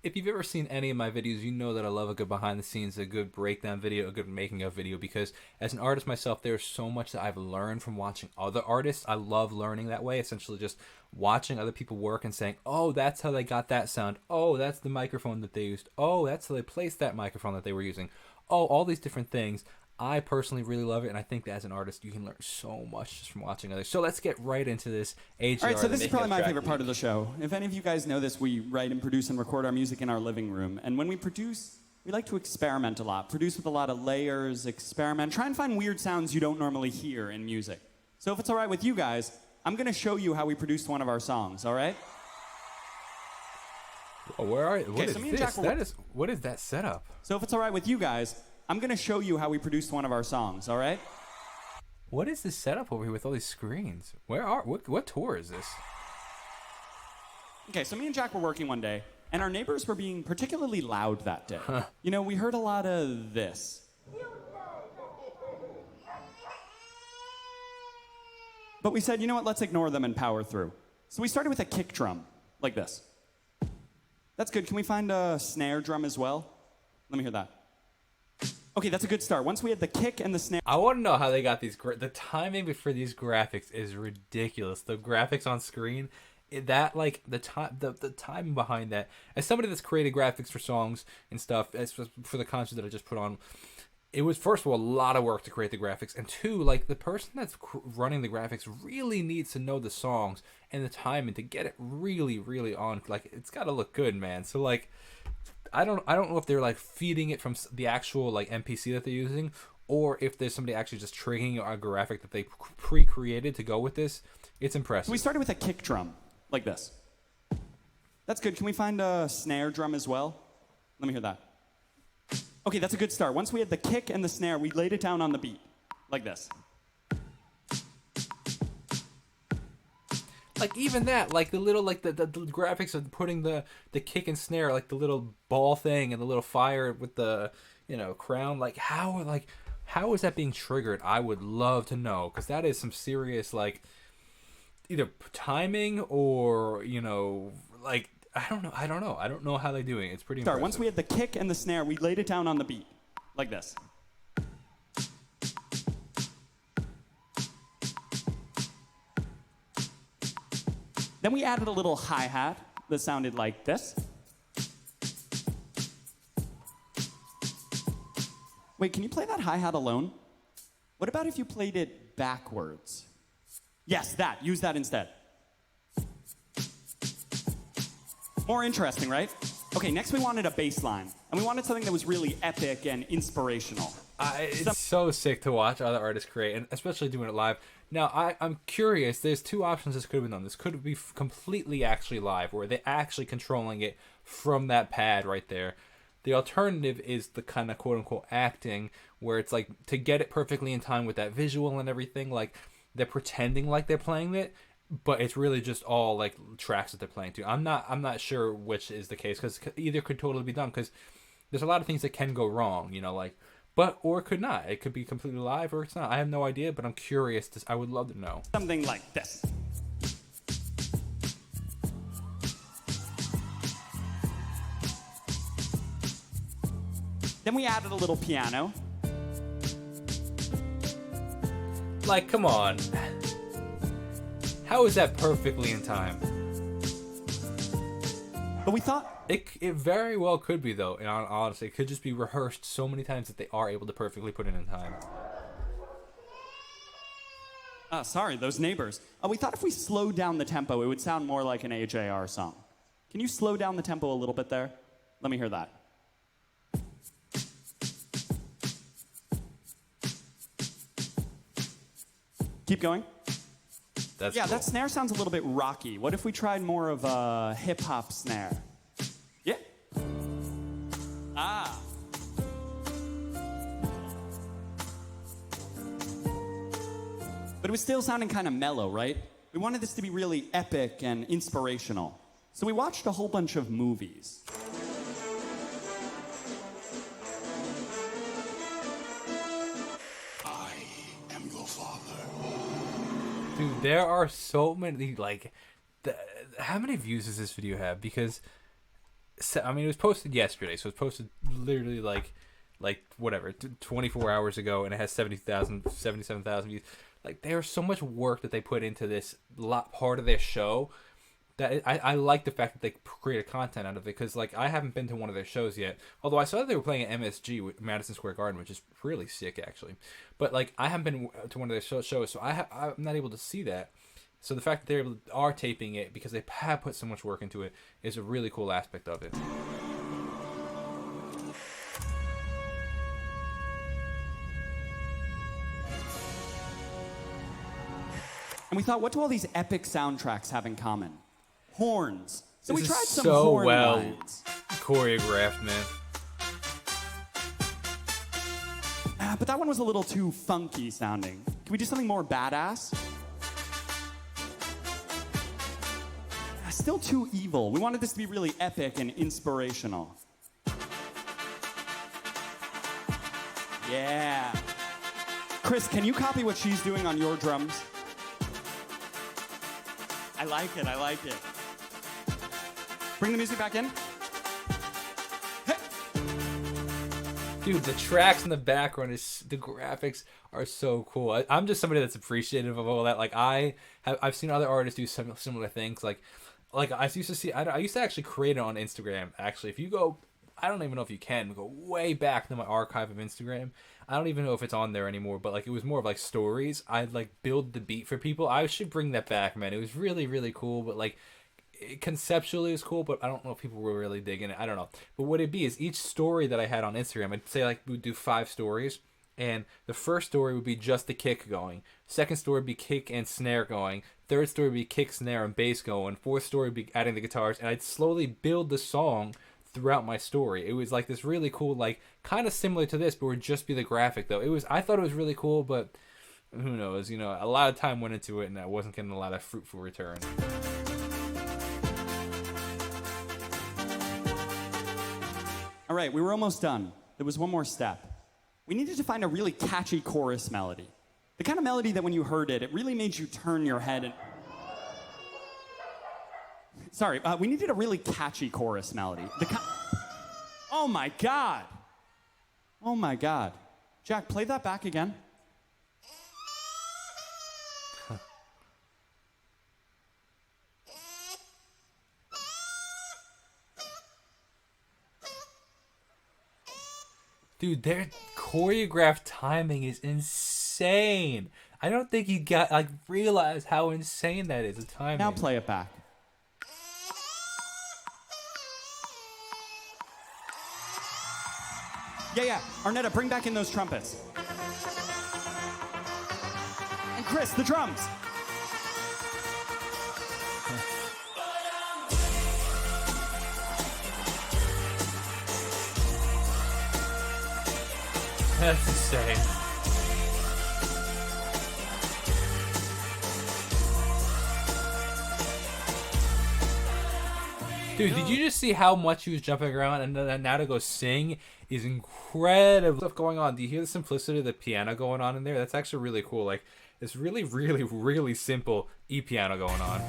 if you've ever seen any of my videos, you know that I love a good behind the scenes, a good breakdown video, a good making of video, because as an artist myself, there's so much that I've learned from watching other artists. I love learning that way, essentially just watching other people work and saying, oh, that's how they got that sound. Oh, that's the microphone that they used. Oh, that's how they placed that microphone that they were using. Oh, all these different things. I personally really love it, and I think that as an artist, you can learn so much just from watching others. So let's get right into this AJR. All right, so this is probably my favorite part of the show. If any of you guys know this, we write and produce and record our music in our living room. And when we produce, we like to experiment a lot. Produce with a lot of layers, experiment. Try and find weird sounds you don't normally hear in music. So if it's all right with you guys, I'm going to show you how we produced one of our songs, all right? Oh, where are you? What is so me and Jack this? What is that setup? So if it's all right with you guys, I'm going to show you how we produced one of our songs, all right? What is this setup over here with all these screens? What tour is this? Okay, so me and Jack were working one day, and our neighbors were being particularly loud that day. You know, we heard a lot of this. But we said, you know what, let's ignore them and power through. So we started with a kick drum, like this. That's good. Can we find a snare drum as well? Let me hear that. Okay, that's a good start. Once we had the kick and the snare... I want to know how they got these... The timing for these graphics is ridiculous. The graphics on screen, that, like, the time behind that. As somebody that's created graphics for songs and stuff, as for the concert that I just put on, it was, first of all, a lot of work to create the graphics. And two, like, the person that's running the graphics really needs to know the songs and the timing to get it really, really on. Like, it's got to look good, man. So, like... I don't know if they're like feeding it from the actual like MPC that they're using, or if there's somebody actually just triggering a graphic that they pre-created to go with this. It's impressive. We started with a kick drum, like this. That's good. Can we find a snare drum as well? Let me hear that. Okay, that's a good start. Once we had the kick and the snare, we laid it down on the beat, like this. Like even that, like the little, like the graphics of putting the kick and snare, like the little ball thing and the little fire with the, you know, crown. Like how is that being triggered? I would love to know, because that is some serious like either timing or, you know, like I don't know how they're doing it. It's pretty impressive. Once we had the kick and the snare, we laid it down on the beat, like this. Then we added a little hi-hat that sounded like this. Wait, can you play that hi-hat alone? What about if you played it backwards? Yes, that. Use that instead. More interesting, right? Okay, next we wanted a bass line. And we wanted something that was really epic and inspirational. It's so sick to watch other artists create, and especially doing it live. Now, I'm curious. There's two options this could have been done. This could be completely actually live, where they're actually controlling it from that pad right there. The alternative is the kind of quote-unquote acting, where it's like to get it perfectly in time with that visual and everything, like they're pretending like they're playing it, but it's really just all like tracks that they're playing to. I'm not sure which is the case, because either could totally be done, because there's a lot of things that can go wrong, you know, like, or it could not. It could be completely live or it's not. I have no idea, but I'm curious. I would love to know. Something like this. Then we added a little piano. Like, come on. How is that perfectly in time? But we thought... It very well could be, though. And honestly, it could just be rehearsed so many times that they are able to perfectly put it in time. Sorry, those neighbors. We thought if we slowed down the tempo, it would sound more like an AJR song. Can you slow down the tempo a little bit there? Let me hear that. Keep going. That's yeah, cool. That snare sounds a little bit rocky. What if we tried more of a hip-hop snare? Yeah. Ah. But it was still sounding kind of mellow, right? We wanted this to be really epic and inspirational. So we watched a whole bunch of movies. I am your father. Dude, there are so many, like, how many views does this video have? Because I mean, it was posted yesterday, so it's posted literally like whatever, 24 hours ago, and it has 77,000 views. Like, there's so much work that they put into this part of their show that I like the fact that they created content out of it, because like I haven't been to one of their shows yet. Although I saw that they were playing at MSG, Madison Square Garden, which is really sick actually. But like I haven't been to one of their shows, so I'm not able to see that. So the fact that they are taping it because they have put so much work into it is a really cool aspect of it. And we thought, what do all these epic soundtracks have in common? Horns. So This we is tried some so horn well lines. choreographed, man. But that one was a little too funky sounding. Can we do something more badass? Still too evil. We wanted this to be really epic and inspirational. Yeah. Chris, can you copy what she's doing on your drums? I like it, I like it. Bring the music back in. Hey. Dude, the tracks in the background, the graphics are so cool. I'm just somebody that's appreciative of all that. Like I've seen other artists do some similar things. Like I used to see. I used to actually create it on Instagram. Actually, if you go, I don't even know if you can go way back to my archive of Instagram. I don't even know if it's on there anymore. But like it was more of like stories. I'd like build the beat for people. I should bring that back, man. It was really really cool. But like conceptually it's cool, but I don't know if people were really digging it. I don't know. But what it'd be is each story that I had on Instagram, I'd say like we'd do 5 stories, and the first story would be just the kick going. Second story would be kick and snare going. Third story would be kick, snare, and bass going. Fourth story would be adding the guitars, and I'd slowly build the song throughout my story. It was like this really cool, like kind of similar to this, but would just be the graphic though. I thought it was really cool, but who knows? You know, a lot of time went into it, and I wasn't getting a lot of fruitful return. All right, we were almost done. There was one more step. We needed to find a really catchy chorus melody. The kind of melody that when you heard it, it really made you turn your head and... Sorry, we needed a really catchy chorus melody. Oh my God. Oh my God. Jack, play that back again. Dude, their choreographed timing is insane. I don't think you realize how insane that is. The timing. Now play it back. Yeah. Arnetta, bring back in those trumpets. And Chris, the drums. That's insane. Dude, did you just see how much he was jumping around? And then now to go sing is incredible stuff going on. Do you hear the simplicity of the piano going on in there? That's actually really cool. Like, it's really, really, really simple E-piano going on.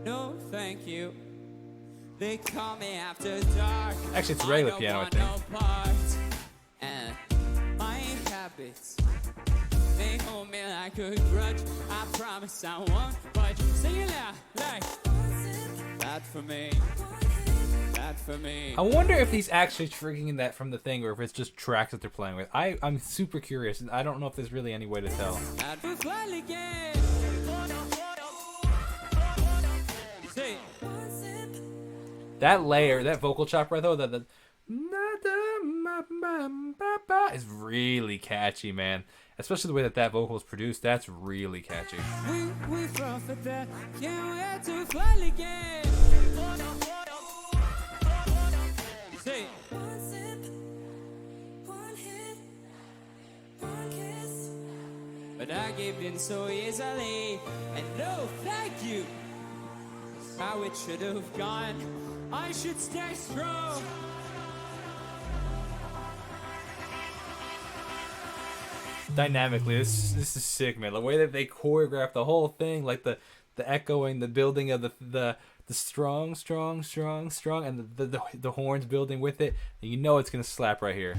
No, thank you. They call me after dark. Actually, it's regular piano, I think. No part. And my habits, they hold me like a grudge. I promise I won't budge. Sing it loud, like that for me. That for me. I wonder if he's actually triggering that from the thing, or if it's just tracks that they're playing with. I'm super curious, and I don't know if there's really any way to tell. That for fun again. Say. That layer, that vocal chop right though, that is really catchy, man. Especially the way that vocal is produced, that's really catchy. We froth at that. Can't wait to fly again. Say. One sip, one hit, one kiss. But I gave in so easily, and no thank you. How it should have gone. I should stay strong. Dynamically, this is sick, man. The way that they choreograph the whole thing, like the the echoing, the building of the strong, and the horns building with it, and you know it's gonna slap right here.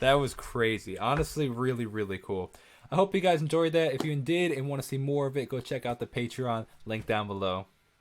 That was crazy. Honestly, really, really cool. I hope you guys enjoyed that. If you did and want to see more of it, go check out the Patreon, link down below.